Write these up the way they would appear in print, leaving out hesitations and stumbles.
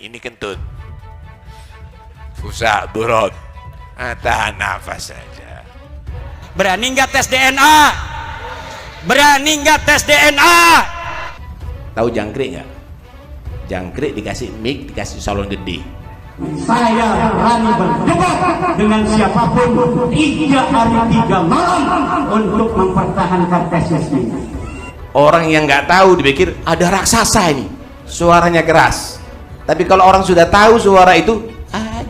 Ini kentut. Fusa burut. Tahan nafas saja. Berani nggak tes DNA? Berani nggak tes DNA? Tahu jangkrik nggak? Jangkrik dikasih mic, dikasih salon gede. Saya berani berdebat dengan siapapun 3 hari 3 malam untuk mempertahankan tesis ini. Orang yang nggak tahu dipikir ada raksasa ini, suaranya keras. Tapi kalau orang sudah tahu suara itu,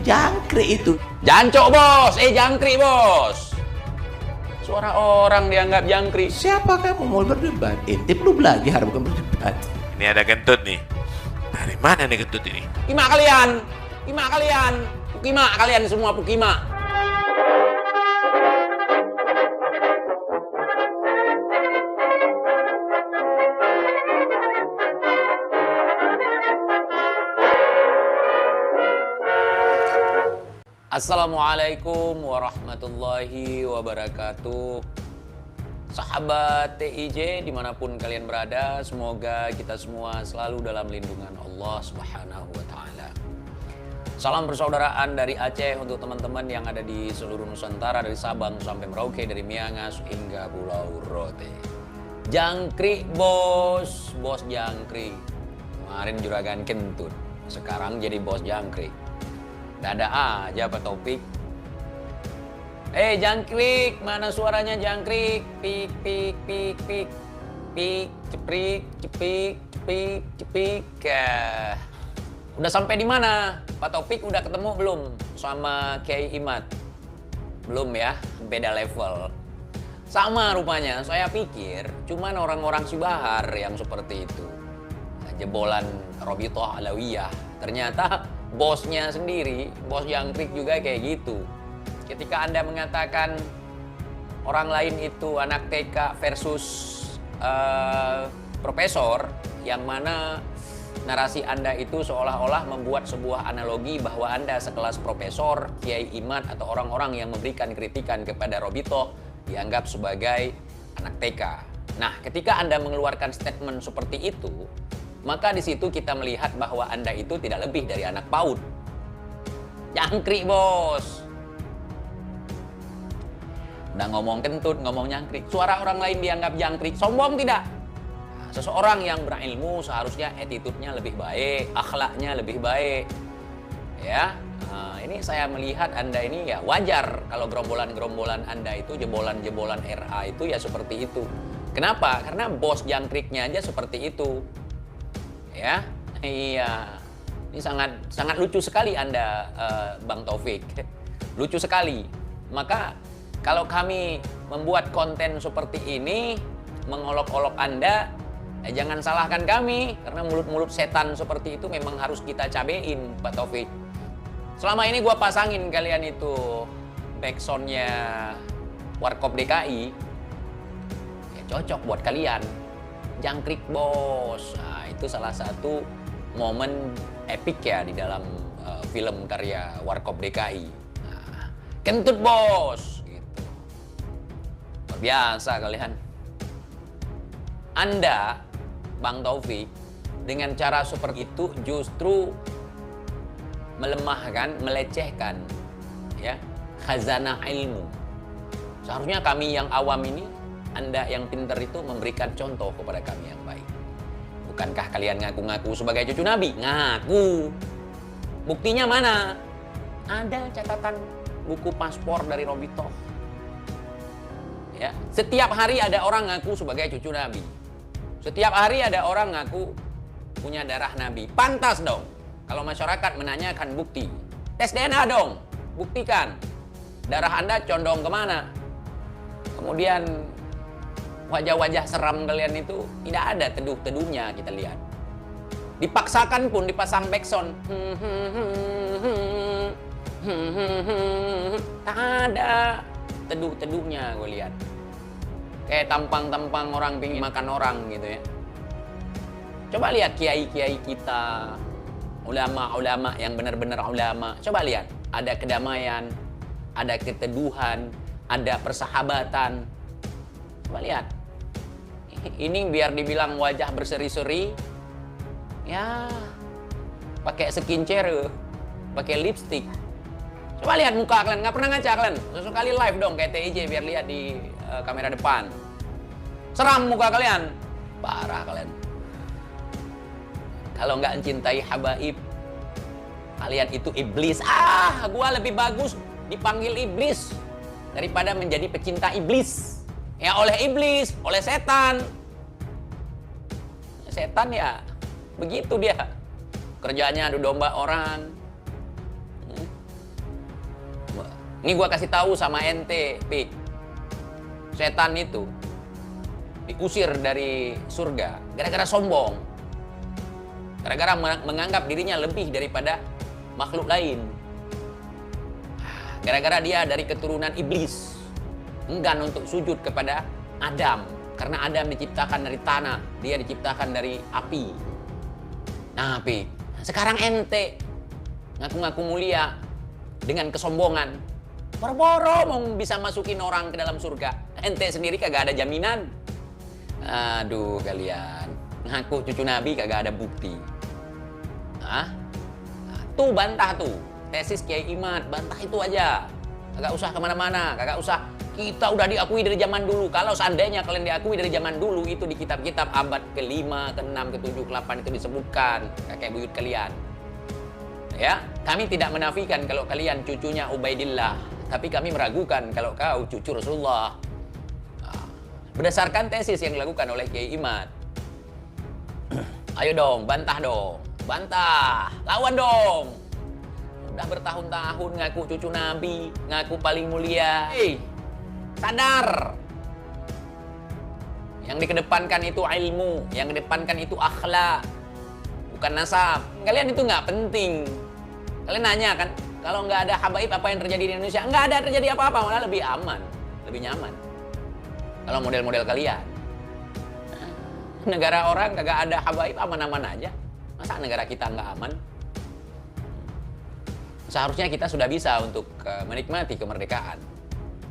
jangkrik itu. Jancok bos, jangkrik bos. Suara orang dianggap jangkrik. Siapa kamu mau berdebat? Ente belum lagi harus bukan berdebat. Ini ada kentut nih. Dari mana nih kentut ini? Kima kalian, kima kalian, pukima kalian semua pukima. Assalamualaikum warahmatullahi wabarakatuh. Sahabat TIJ dimanapun kalian berada, semoga kita semua selalu dalam lindungan Allah Subhanahu wa Ta'ala. Salam persaudaraan dari Aceh untuk teman-teman yang ada di seluruh Nusantara, dari Sabang sampai Merauke, dari Miangas hingga Pulau Rote. Jangkrik bos, bos jangkrik. Kemarin juragan kentut, sekarang jadi bos jangkrik. Dada aja Pak Taufik. Jangkrik, mana suaranya jangkrik? Pik pik pik pik pik ceprik cepik cepik cepik. Udah sampai di mana? Pak Taufik udah ketemu belum sama Kiai Imad? Belum ya, beda level. Sama rupanya, saya pikir cuman orang-orang Sibahar yang seperti itu. Jebolan Robitoh Alawiyah. Ternyata bosnya sendiri, bos jangkrik juga kayak gitu. Ketika Anda mengatakan orang lain itu anak TK versus profesor, yang mana narasi Anda itu seolah-olah membuat sebuah analogi bahwa Anda sekelas profesor, Kiai Imad, atau orang-orang yang memberikan kritikan kepada Robito dianggap sebagai anak TK. Nah, ketika Anda mengeluarkan statement seperti itu, maka di situ kita melihat bahwa Anda itu tidak lebih dari anak PAUD. Jangkrik bos. Udah ngomong kentut, ngomong jangkrik. Suara orang lain dianggap jangkrik. Sombong tidak? Nah, seseorang yang berilmu seharusnya attitude-nya lebih baik, akhlaknya lebih baik. Ya, ini saya melihat Anda ini ya wajar kalau gerombolan-gerombolan Anda itu, jebolan-jebolan RA itu ya seperti itu. Kenapa? Karena bos jangkriknya aja seperti itu. Ya, iya. Ini sangat lucu sekali Anda, Bang Taufik. Lucu sekali. Maka kalau kami membuat konten seperti ini, mengolok-olok Anda, jangan salahkan kami, karena mulut-mulut setan seperti itu memang harus kita cabein, Pak Taufik. Selama ini gua pasangin kalian itu backsoundnya Warkop DKI, ya cocok buat kalian. Jangkrik bos. Nah, itu salah satu momen epik ya di dalam film karya Warkop DKI. Nah, kentut bos gitu. Luar biasa kalian. Anda, Bang Taufik, dengan cara seperti itu justru melemahkan, melecehkan ya khazanah ilmu. Seharusnya kami yang awam ini, Anda yang pintar itu memberikan contoh kepada kami yang baik. Bukankah kalian ngaku-ngaku sebagai cucu Nabi? Ngaku. Buktinya mana? Ada catatan buku paspor dari Robito. Ya, setiap hari ada orang ngaku sebagai cucu Nabi. Setiap hari ada orang ngaku punya darah Nabi. Pantas dong kalau masyarakat menanyakan bukti. Tes DNA dong, buktikan. Darah Anda condong kemana? Kemudian wajah-wajah seram kalian itu tidak ada teduh-teduhnya kita lihat. Dipaksakan pun dipasang backsound. Tak ada teduh-teduhnya gue lihat. Kayak tampang-tampang orang pingin makan orang gitu ya. Coba lihat kiai-kiai kita, ulama-ulama yang benar-benar ulama. Coba lihat, ada kedamaian, ada keteduhan, ada persahabatan. Coba lihat. Ini biar dibilang wajah berseri-seri, ya pakai skincare, pakai lipstick. Coba lihat muka kalian, nggak pernah ngaca kalian. Sesekali live dong kayak TIJ biar lihat di kamera depan. Seram muka kalian, parah kalian. Kalau nggak mencintai habaib, kalian itu iblis. Gua lebih bagus dipanggil iblis daripada menjadi pecinta iblis. Ya oleh iblis, oleh setan. Setan ya begitu dia. Kerjanya adu domba orang. Ini gua kasih tahu sama ente, Pik. Setan itu diusir dari surga gara-gara sombong. Gara-gara menganggap dirinya lebih daripada makhluk lain. Gara-gara dia dari keturunan iblis. Enggan untuk sujud kepada Adam. Karena Adam diciptakan dari tanah, dia diciptakan dari api. Nah, Pik, sekarang ente ngaku-ngaku mulia dengan kesombongan. Boro-boro mau bisa masukin orang ke dalam surga. Ente sendiri kagak ada jaminan. Aduh kalian, ngaku cucu Nabi kagak ada bukti. Tuh bantah tuh, tesis Kiai Imad, bantah itu aja. Kagak usah kemana-mana, kagak usah. Kita udah diakui dari zaman dulu. Kalau seandainya kalian diakui dari zaman dulu, itu di kitab-kitab abad ke-5, ke-6, ke-7, ke-8 itu disebutkan kakek buyut kalian. Ya, kami tidak menafikan kalau kalian cucunya Ubaidillah. Tapi kami meragukan kalau kau cucu Rasulullah. Berdasarkan tesis yang dilakukan oleh Kiai Imad. Ayo dong, bantah dong. Bantah, lawan dong. Udah bertahun-tahun ngaku cucu Nabi, ngaku paling mulia. Hei, sadar. Yang dikedepankan itu ilmu, yang kedepankan itu akhlak, bukan nasab. Kalian itu nggak penting. Kalian nanya kan, kalau nggak ada habaib apa yang terjadi di Indonesia? Nggak ada terjadi apa-apa, malah lebih aman, lebih nyaman. Kalau model-model kalian, negara orang kagak ada habaib aman-aman aja. Masa negara kita nggak aman? Seharusnya kita sudah bisa untuk menikmati kemerdekaan,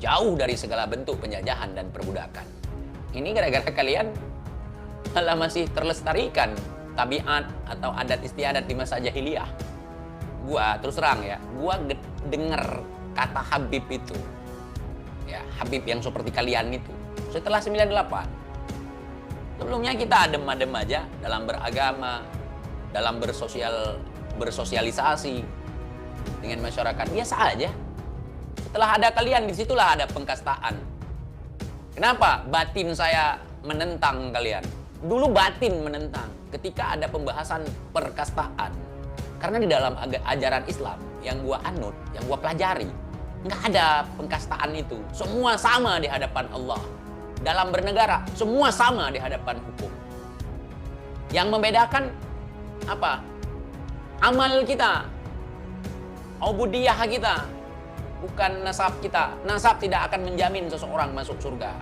jauh dari segala bentuk penjajahan dan perbudakan. Ini gara-gara kalian malah masih terlestarikan tabiat atau adat istiadat di masa jahiliyah. Gua terus terang ya, gua denger kata Habib itu, ya Habib yang seperti kalian itu, setelah 98. Sebelumnya kita adem-adem aja dalam beragama, dalam bersosialisasi dengan masyarakat, biasa aja. Setelah ada kalian, disitulah ada pengkastaan. Kenapa batin saya menentang kalian? Dulu batin menentang ketika ada pembahasan perkastaan. Karena di dalam ajaran Islam yang gua anut, yang gua pelajari, nggak ada pengkastaan itu. Semua sama di hadapan Allah. Dalam bernegara, semua sama di hadapan hukum. Yang membedakan apa? Amal kita, ubudiyah kita, bukan nasab kita. Nasab tidak akan menjamin seseorang masuk surga.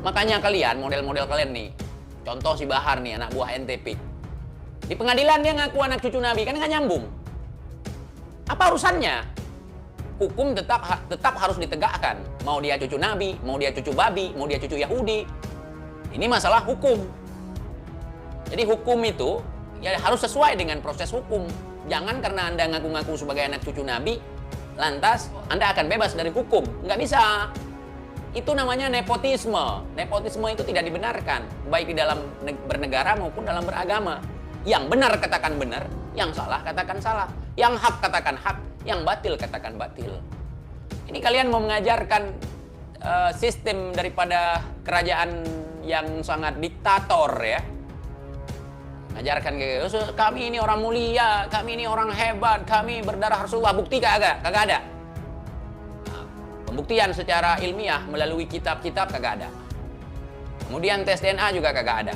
Makanya kalian, model-model kalian nih, contoh si Bahar nih, anak buah NTP. Di pengadilan dia ngaku anak cucu Nabi, kan nggak nyambung. Apa urusannya? Hukum tetap harus ditegakkan. Mau dia cucu Nabi, mau dia cucu babi, mau dia cucu Yahudi. Ini masalah hukum. Jadi hukum itu ya harus sesuai dengan proses hukum. Jangan karena Anda ngaku-ngaku sebagai anak cucu Nabi, lantas Anda akan bebas dari hukum. Nggak bisa. Itu namanya nepotisme. Nepotisme itu tidak dibenarkan, baik di dalam bernegara maupun dalam beragama. Yang benar katakan benar, yang salah katakan salah, yang hak katakan hak, yang batil katakan batil. Ini kalian mau mengajarkan sistem daripada kerajaan yang sangat diktator ya. Mengajarkan kami ini orang mulia, kami ini orang hebat, kami berdarah Rasulullah. Bukti kagak? Kagak ada. Nah, pembuktian secara ilmiah melalui kitab-kitab kagak ada. Kemudian tes DNA juga kagak ada.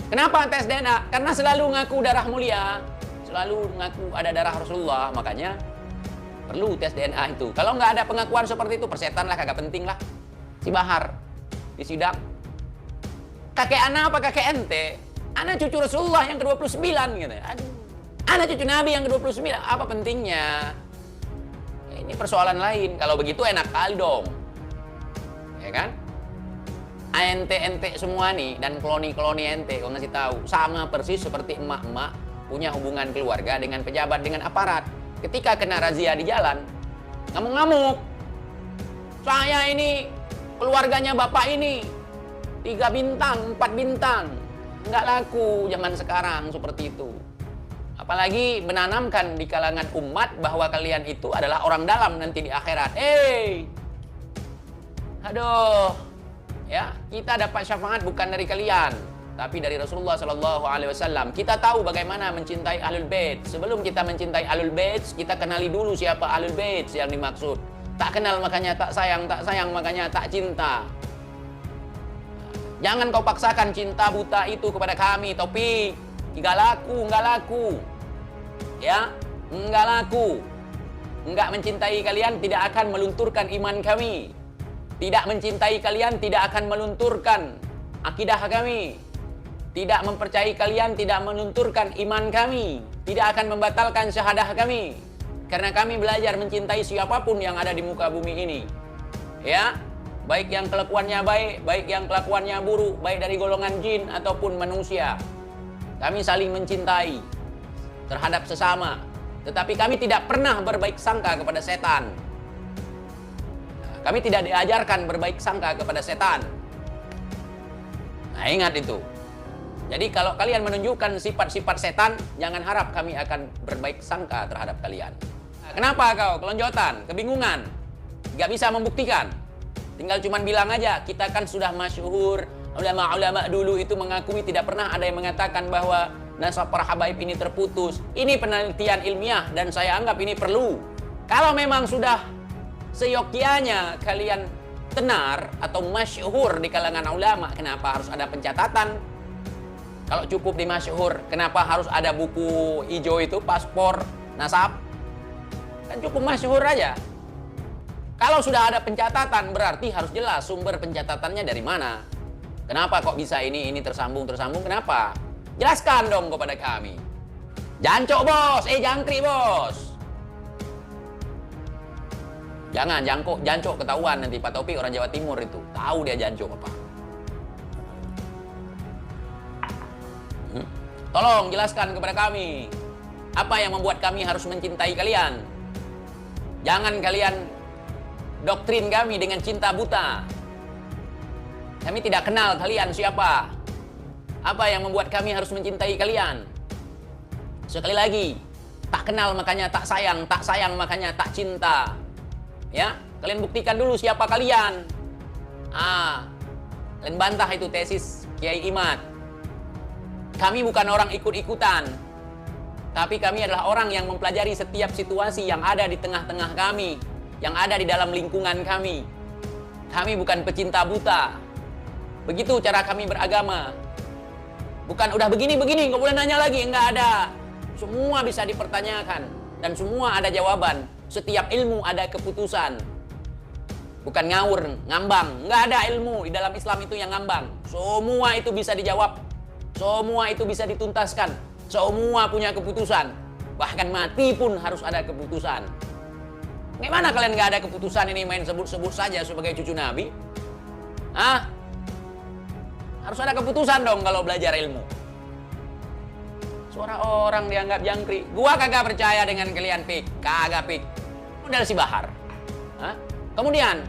Kenapa tes DNA? Karena selalu ngaku darah mulia, selalu ngaku ada darah Rasulullah, makanya perlu tes DNA itu. Kalau nggak ada pengakuan seperti itu, persetan lah, kagak penting lah. Si Bahar di sidang, kakek anak apa kakek ente? Anak cucu Rasulullah yang ke-29 gitu. Aduh, anak cucu Nabi yang ke-29, apa pentingnya? Ini persoalan lain. Kalau begitu enak kali dong, ya kan? Ente semua nih dan kloni-kloni ente, gua ngasih tahu sama persis seperti emak-emak punya hubungan keluarga dengan pejabat, dengan aparat. Ketika kena razia di jalan, ngamuk-ngamuk. Saya ini, keluarganya bapak ini, 3 bintang, 4 bintang. Nggak laku zaman sekarang seperti itu. Apalagi menanamkan di kalangan umat bahwa kalian itu adalah orang dalam nanti di akhirat. Aduh, ya, kita dapat syafaat bukan dari kalian, tapi dari Rasulullah SAW. Kita tahu bagaimana mencintai Ahlul Bait. Sebelum kita mencintai Ahlul Bait, kita kenali dulu siapa Ahlul Bait yang dimaksud. Tak kenal makanya tak sayang makanya tak cinta. Jangan kau paksakan cinta buta itu kepada kami, Taufik. Nggak laku. Ya, nggak laku. Nggak mencintai kalian tidak akan melunturkan iman kami. Tidak mencintai kalian tidak akan melunturkan akidah kami. Tidak mempercayai kalian tidak melunturkan iman kami. Tidak akan membatalkan syahadah kami. Karena kami belajar mencintai siapapun yang ada di muka bumi ini. Ya, baik yang kelakuannya baik, baik yang kelakuannya buruk, baik dari golongan jin ataupun manusia. Kami saling mencintai terhadap sesama. Tetapi kami tidak pernah berbaik sangka kepada setan. Kami tidak diajarkan berbaik sangka kepada setan. Nah, ingat itu. Jadi kalau kalian menunjukkan sifat-sifat setan, jangan harap kami akan berbaik sangka terhadap kalian. Nah, kenapa kau kelonjotan, kebingungan, gak bisa membuktikan? Tinggal cuman bilang aja, kita kan sudah masyhur. Ulama-ulama dulu itu mengakui tidak pernah ada yang mengatakan bahwa nasab para habaib ini terputus. Ini penelitian ilmiah dan saya anggap ini perlu. Kalau memang sudah seyogyanya kalian tenar atau masyhur di kalangan ulama, kenapa harus ada pencatatan? Kalau cukup di masyhur, kenapa harus ada buku hijau itu, paspor nasab? Kan cukup masyhur aja. Kalau sudah ada pencatatan, berarti harus jelas sumber pencatatannya dari mana. Kenapa kok bisa ini tersambung, kenapa? Jelaskan dong kepada kami. Jancok bos, jangkrik bos. Jangan jancok ketahuan nanti Pak Taufik orang Jawa Timur itu. Tahu dia jancok apa. Tolong jelaskan kepada kami. Apa yang membuat kami harus mencintai kalian? Jangan kalian doktrin kami dengan cinta buta. Kami tidak kenal kalian siapa. Apa yang membuat kami harus mencintai kalian? Sekali lagi, tak kenal makanya tak sayang makanya tak cinta. Ya, kalian buktikan dulu siapa kalian. Kalian bantah itu tesis Kiai Imad. Kami bukan orang ikut-ikutan, tapi kami adalah orang yang mempelajari setiap situasi yang ada di tengah-tengah kami, yang ada di dalam lingkungan kami. Kami bukan pecinta buta. Begitu cara kami beragama. Bukan udah begini, nggak boleh nanya lagi, nggak ada. Semua bisa dipertanyakan dan semua ada jawaban. Setiap ilmu ada keputusan. Bukan ngawur, ngambang. Nggak ada ilmu di dalam Islam itu yang ngambang. Semua itu bisa dijawab. Semua itu bisa dituntaskan. Semua punya keputusan. Bahkan mati pun harus ada keputusan. Gimana kalian nggak ada keputusan ini main sebut-sebut saja sebagai cucu Nabi? Harus ada keputusan dong kalau belajar ilmu. Suara orang dianggap jangkrik. Gua kagak percaya dengan kalian, Pik. Kagak, Pik. Modal si Bahar. Kemudian,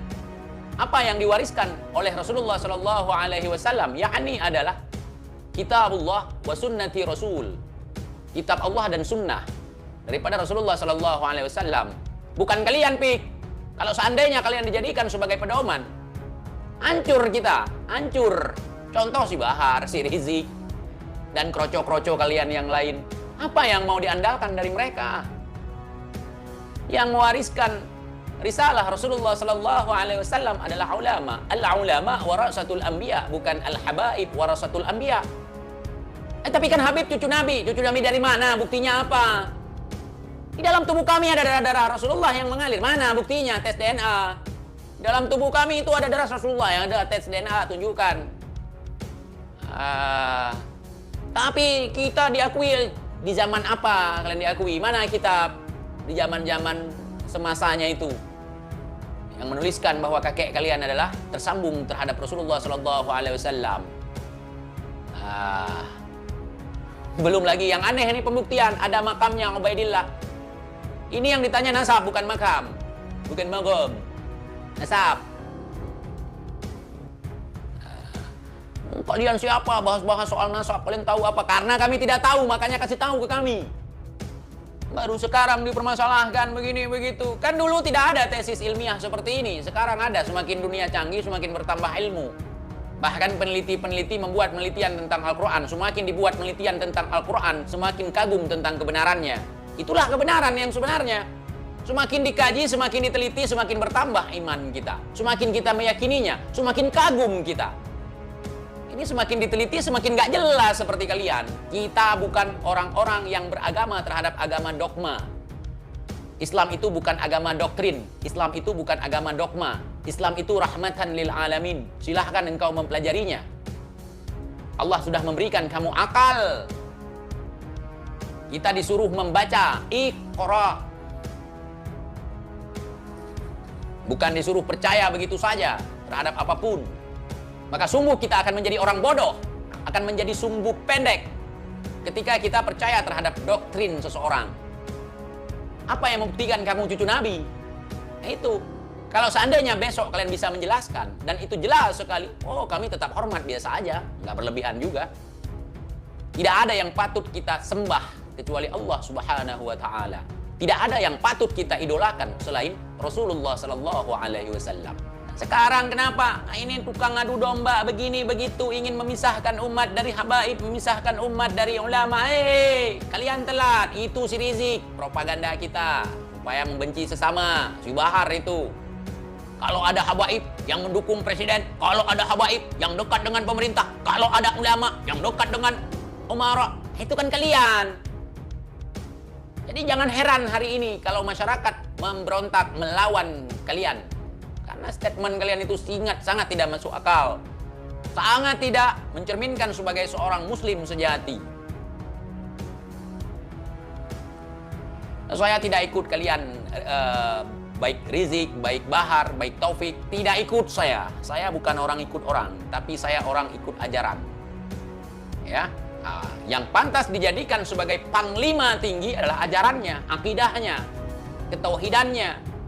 apa yang diwariskan oleh Rasulullah SAW, yakni adalah kitabullah wa sunnati Rasul. Kitab Allah dan sunnah daripada Rasulullah SAW. Bukan kalian, Pik. Kalau seandainya kalian dijadikan sebagai pedoman, hancur kita, hancur. Contoh si Bahar, si Rizik, dan kroco-kroco kalian yang lain. Apa yang mau diandalkan dari mereka? Yang mewariskan risalah Rasulullah SAW adalah ulama. Al-ulama warasatul anbiya, bukan al-habaib warasatul anbiya. Tapi kan Habib cucu Nabi dari mana? Buktinya apa? Di dalam tubuh kami ada darah Rasulullah yang mengalir. Mana buktinya? Tes DNA. Dalam tubuh kami itu ada darah Rasulullah yang ada tes DNA, tunjukkan. Tapi kita diakui di zaman apa kalian diakui? Mana kitab di zaman-zaman semasanya itu yang menuliskan bahwa kakek kalian adalah tersambung terhadap Rasulullah SAW? Belum lagi yang aneh ini pembuktian, ada makamnya Ubaidillah. Ini yang ditanya nasab, bukan makam. Bukan magam. Nasab. Kalian siapa bahas-bahas soal nasab? Kalian tahu apa? Karena kami tidak tahu, makanya kasih tahu ke kami. Baru sekarang dipermasalahkan begini begitu. Kan dulu tidak ada tesis ilmiah seperti ini. Sekarang ada, semakin dunia canggih semakin bertambah ilmu. Bahkan peneliti-peneliti membuat penelitian tentang Al-Quran. Semakin dibuat penelitian tentang Al-Quran, semakin kagum tentang kebenarannya. Itulah kebenaran yang sebenarnya. Semakin dikaji, semakin diteliti, semakin bertambah iman kita. Semakin kita meyakininya, semakin kagum kita. Ini semakin diteliti, semakin gak jelas seperti kalian. Kita bukan orang-orang yang beragama terhadap agama dogma. Islam itu bukan agama doktrin. Islam itu bukan agama dogma. Islam itu rahmatan lil alamin. Silahkan engkau mempelajarinya. Allah sudah memberikan kamu akal. Kita disuruh membaca. Iqra. Bukan disuruh percaya begitu saja terhadap apapun. Maka sungguh kita akan menjadi orang bodoh, akan menjadi sumbu pendek ketika kita percaya terhadap doktrin seseorang. Apa yang membuktikan kamu cucu Nabi? Nah, itu. Kalau seandainya besok kalian bisa menjelaskan, dan itu jelas sekali, oh kami tetap hormat biasa aja, nggak berlebihan juga. Tidak ada yang patut kita sembah kecuali Allah Subhanahu wa Ta'ala. Tidak ada yang patut kita idolakan selain Rasulullah Sallallahu Alaihi Wasallam. Sekarang kenapa? Ini tukang adu domba begini begitu, ingin memisahkan umat dari habaib, memisahkan umat dari ulama. Kalian telat. Itu si Rizik, propaganda kita supaya membenci sesama. Si Bahar itu. Kalau ada habaib yang mendukung presiden, kalau ada habaib yang dekat dengan pemerintah, kalau ada ulama yang dekat dengan umara, itu kan kalian. Jadi jangan heran hari ini kalau masyarakat memberontak melawan kalian. Karena statement kalian itu sangat tidak masuk akal. Sangat tidak mencerminkan sebagai seorang muslim sejati. Saya tidak ikut kalian, baik Rizik, baik Bahar, baik Taufik. Tidak ikut saya. Saya bukan orang ikut orang, tapi saya orang ikut ajaran. Ya, yang pantas dijadikan sebagai panglima tinggi adalah ajarannya, akidahnya, ketauhidannya.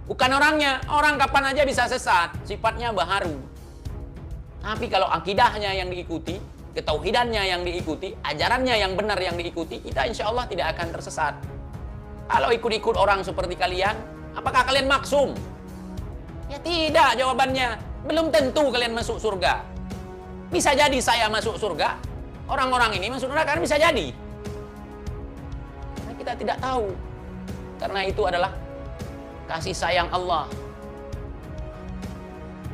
Bukan orangnya. Orang kapan aja bisa sesat. Sifatnya baharu. Tapi kalau akidahnya yang diikuti, ketauhidannya yang diikuti, ajarannya yang benar yang diikuti, kita insya Allah tidak akan tersesat. Kalau ikut-ikut orang seperti kalian, apakah kalian maksum? Ya tidak jawabannya. Belum tentu kalian masuk surga. Bisa jadi saya masuk surga, orang-orang ini masuk neraka, kan bisa jadi. Karena kita tidak tahu. Karena itu adalah kasih sayang Allah.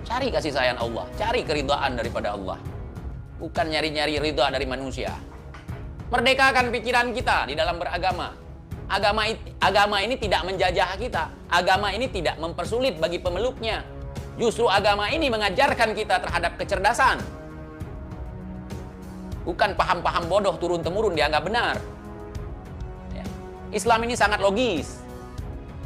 Cari kasih sayang Allah, cari keridhaan daripada Allah. Bukan nyari-nyari ridha dari manusia. Merdekakan pikiran kita di dalam beragama. Agama ini tidak menjajah kita. Agama ini tidak mempersulit bagi pemeluknya. Justru agama ini mengajarkan kita terhadap kecerdasan. Bukan paham-paham bodoh turun-temurun dianggap benar. Ya. Islam ini sangat logis.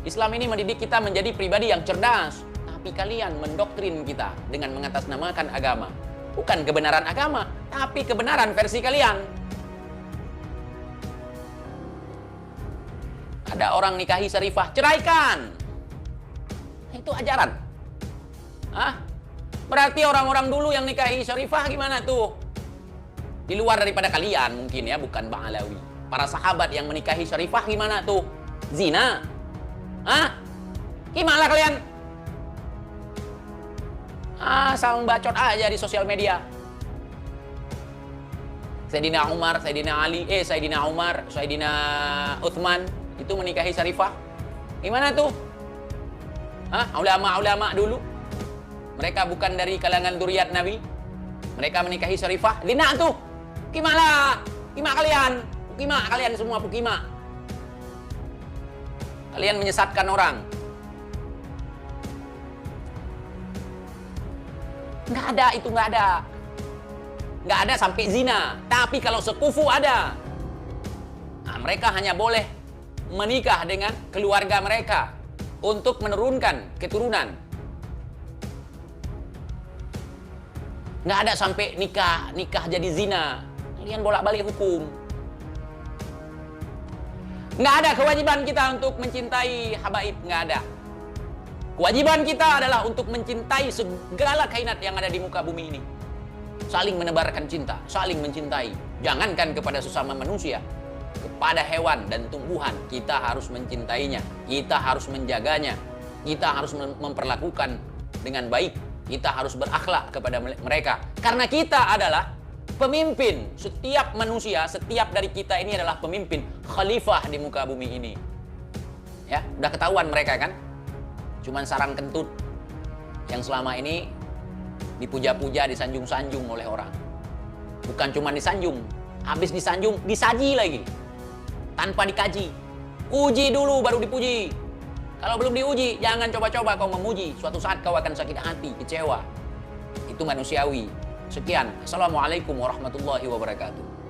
Islam ini mendidik kita menjadi pribadi yang cerdas. Tapi kalian mendoktrin kita dengan mengatasnamakan agama. Bukan kebenaran agama, tapi kebenaran versi kalian. Ada orang nikahi syarifah, ceraikan. Itu ajaran. Berarti orang-orang dulu yang nikahi syarifah gimana tuh? Di luar daripada kalian mungkin ya, bukan Bang Alawi. Para sahabat yang menikahi syarifah gimana tuh? Zina. Gimana kalian? Asal bacot aja di sosial media. Sayyidina Umar, Sayyidina Ali, Sayyidina Umar, Sayyidina Uthman itu menikahi syarifah. Gimana tuh? Ulama-ulama dulu. Mereka bukan dari kalangan dzurriyyat Nabi. Mereka menikahi syarifah. Zina tuh. Gimana? Gimana kalian? Gimana kalian semua pukima? Kalian menyesatkan orang. Nggak ada, itu nggak ada. Nggak ada sampai zina. Tapi kalau sekufu ada. Nah, mereka hanya boleh menikah dengan keluarga mereka untuk menurunkan keturunan. Nggak ada sampai nikah jadi zina. Kalian bolak-balik hukum. Nggak ada kewajiban kita untuk mencintai habaib, nggak ada. Kewajiban kita adalah untuk mencintai segala kainat yang ada di muka bumi ini. Saling menebarkan cinta, saling mencintai. Jangankan kepada sesama manusia, kepada hewan dan tumbuhan, kita harus mencintainya, kita harus menjaganya, kita harus memperlakukan dengan baik, kita harus berakhlak kepada mereka. Karena kita adalah pemimpin. Setiap manusia, setiap dari kita ini adalah pemimpin, khalifah di muka bumi ini. Ya, udah ketahuan mereka kan? Cuman sarang kentut yang selama ini dipuja-puja, disanjung-sanjung oleh orang. Bukan cuma disanjung, habis disanjung, disaji lagi. Tanpa dikaji. Uji dulu baru dipuji. Kalau belum diuji, jangan coba-coba kau memuji. Suatu saat kau akan sakit hati, kecewa. Itu manusiawi. Sekian. Assalamualaikum warahmatullahi wabarakatuh.